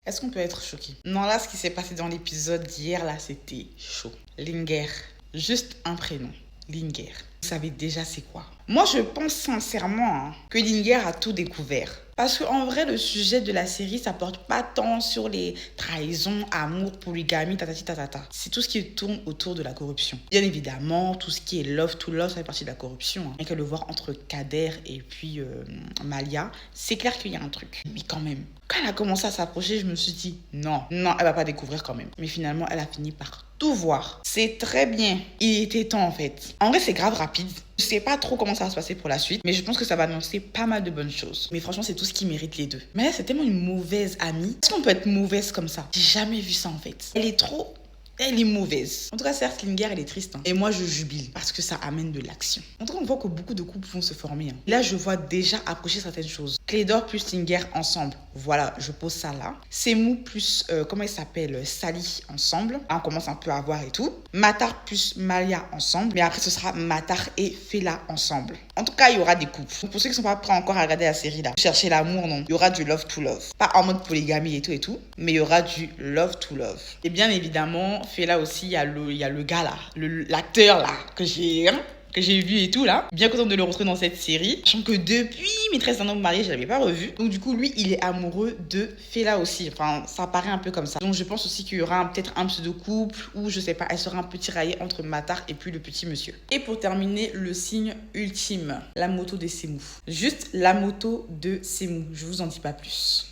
Est-ce qu'on peut être choqué? Non, là, ce qui s'est passé dans l'épisode d'hier, là, c'était chaud. Linger. Juste un prénom. Linger. Vous savez déjà c'est quoi? Moi, je pense sincèrement que Linger a tout découvert. Parce qu'en vrai, le sujet de la série, ça porte pas tant sur les trahisons, amour, polygamie, tatati tatata. C'est tout ce qui tourne autour de la corruption. Bien évidemment, tout ce qui est love to love, ça fait partie de la corruption. Rien que le voir entre Kader et puis Malia, c'est clair qu'il y a un truc. Mais quand même, quand elle a commencé à s'approcher, je me suis dit, non, elle va pas découvrir quand même. Mais finalement, elle a fini par tout voir. C'est très bien. Il était temps en fait. En vrai, c'est grave rapide. Je sais pas trop comment ça va se passer pour la suite, mais je pense que ça va annoncer pas mal de bonnes choses. Mais franchement, c'est tout ce qui mérite les deux. Mais là, c'est tellement une mauvaise amie. Est-ce qu'on peut être mauvaise comme ça? J'ai jamais vu ça en fait. Elle est mauvaise. En tout cas, certes, Linger, elle est triste. Et moi, je jubile parce que ça amène de l'action. En tout cas, on voit que beaucoup de couples vont se former. Là, je vois déjà approcher certaines choses. Clédor plus Linger ensemble. Voilà, je pose ça là. Semou plus, comment il s'appelle? Sally ensemble. Là, on commence un peu à voir et tout. Matar plus Malia ensemble. Mais après, ce sera Matar et Fela ensemble. En tout cas, il y aura des couples. Donc, pour ceux qui ne sont pas prêts encore à regarder la série là, chercher l'amour, non. Il y aura du love to love. Pas en mode polygamie et tout, mais il y aura du love to love. Et bien évidemment, Fela aussi, il y a le gars là, l'acteur là, que j'ai vu et tout là. Bien content de le retrouver dans cette série. Sachant que depuis Maîtresse d'un homme marié, je l'avais pas revu. Donc du coup, lui, il est amoureux de Fela aussi. Enfin, ça paraît un peu comme ça. Donc je pense aussi qu'il y aura peut-être un pseudo couple ou je sais pas, elle sera un peu tiraillée entre Matar et puis le petit monsieur. Et pour terminer, le signe ultime, la moto de Semou. Juste la moto de Semou. Je vous en dis pas plus.